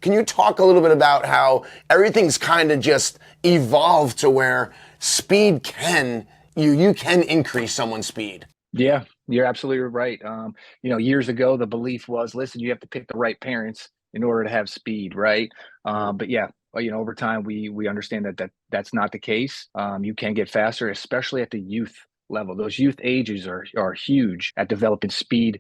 Can you talk a little bit about how everything's kind of just evolved to where speed you can increase someone's speed? Yeah, you're absolutely right. Years ago, the belief was, listen, you have to pick the right parents in order to have speed, right? But yeah, over time, we understand that's not the case. You can get faster, especially at the youth level. Those youth ages are huge at developing speed,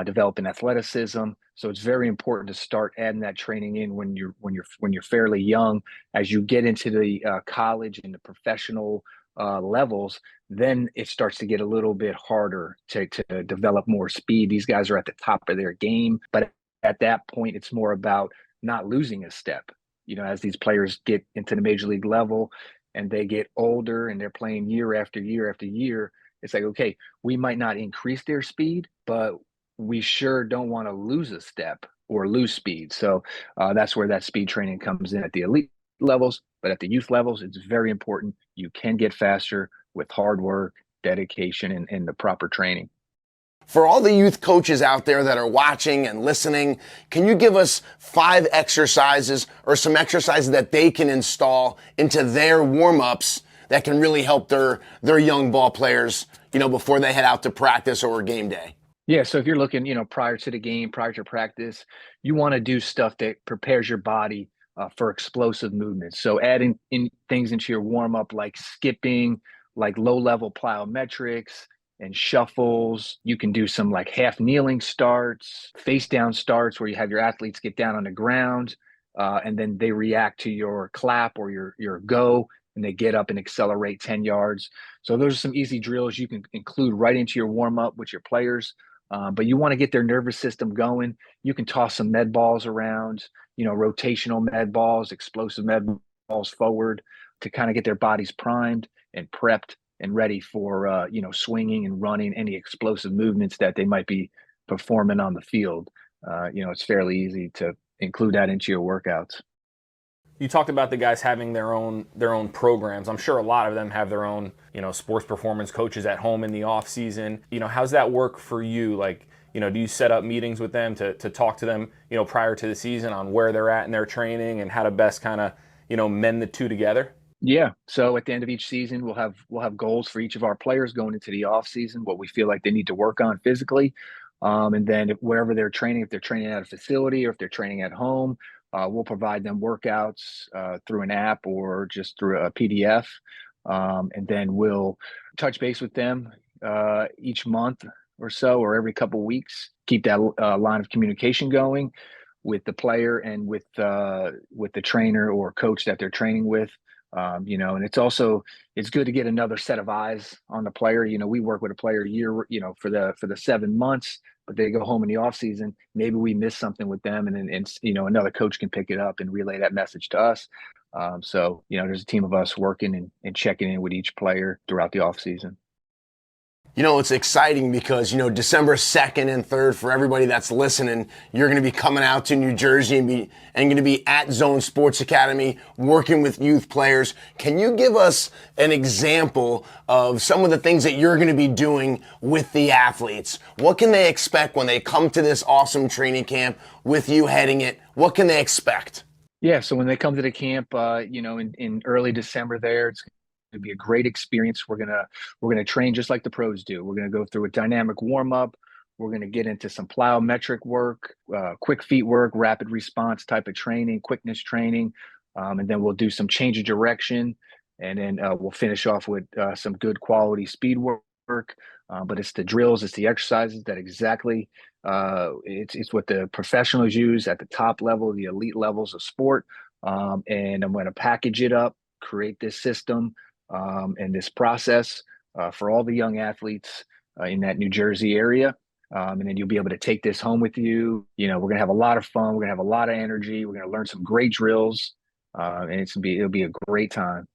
developing athleticism. So it's very important to start adding that training in when you're fairly young. As you get into the college and the professional levels, then it starts to get a little bit harder to develop more speed. These guys are at the top of their game, but at that point, it's more about not losing a step. As these players get into the major league level and they get older and they're playing year after year after year, it's like, okay, we might not increase their speed, but we sure don't want to lose a step or lose speed. So that's where that speed training comes in at the elite levels, but at the youth levels, it's very important. You can get faster with hard work, dedication, and the proper training. For all the youth coaches out there that are watching and listening, can you give us 5 exercises or some exercises that they can install into their warm-ups that can really help their young ball players, before they head out to practice or game day? Yeah, so if you're looking, prior to the game, prior to practice, you want to do stuff that prepares your body for explosive movements. So adding in things into your warm up like skipping, like low level plyometrics and shuffles. You can do some like half kneeling starts, face down starts where you have your athletes get down on the ground and then they react to your clap or your go and they get up and accelerate 10 yards. So those are some easy drills you can include right into your warm up with your players. But you want to get their nervous system going. You can toss some med balls around, rotational med balls, explosive med balls forward to kind of get their bodies primed and prepped and ready for, swinging and running any explosive movements that they might be performing on the field. It's fairly easy to include that into your workouts. You talked about the guys having their own programs. I'm sure a lot of them have their own, sports performance coaches at home in the off season. How's that work for you? Like, do you set up meetings with them to talk to them, prior to the season on where they're at in their training and how to best kind of, mend the two together? Yeah. So at the end of each season, we'll have goals for each of our players going into the off season, what we feel like they need to work on physically. And then wherever they're training, if they're training at a facility or if they're training at home, we'll provide them workouts through an app or just through a PDF. And then we'll touch base with them each month or so, or every couple of weeks. Keep that line of communication going with the player and with the trainer or coach that they're training with. And it's good to get another set of eyes on the player. We work with a player a year, for the 7 months, but they go home in the off season. Maybe we miss something with them, and another coach can pick it up and relay that message to us. There's a team of us working and checking in with each player throughout the off season. It's exciting because, December 2nd and 3rd, for everybody that's listening, you're going to be coming out to New Jersey and going to be at Zone Sports Academy working with youth players. Can you give us an example of some of the things that you're going to be doing with the athletes? What can they expect when they come to this awesome training camp with you heading it? What can they expect? Yeah, so when they come to the camp, in early December there, it's going to be a great experience. We're gonna train just like the pros do. We're gonna go through a dynamic warm up. We're gonna get into some plyometric work, quick feet work, rapid response type of training, quickness training, and then we'll do some change of direction, and then we'll finish off with some good quality speed work. But it's the drills, it's the exercises that exactly it's what the professionals use at the top level, the elite levels of sport. And I'm going to package it up, create this system and this process for all the young athletes in that New Jersey area. And then you'll be able to take this home with you. We're going to have a lot of fun. We're going to have a lot of energy. We're going to learn some great drills. And it'll be a great time.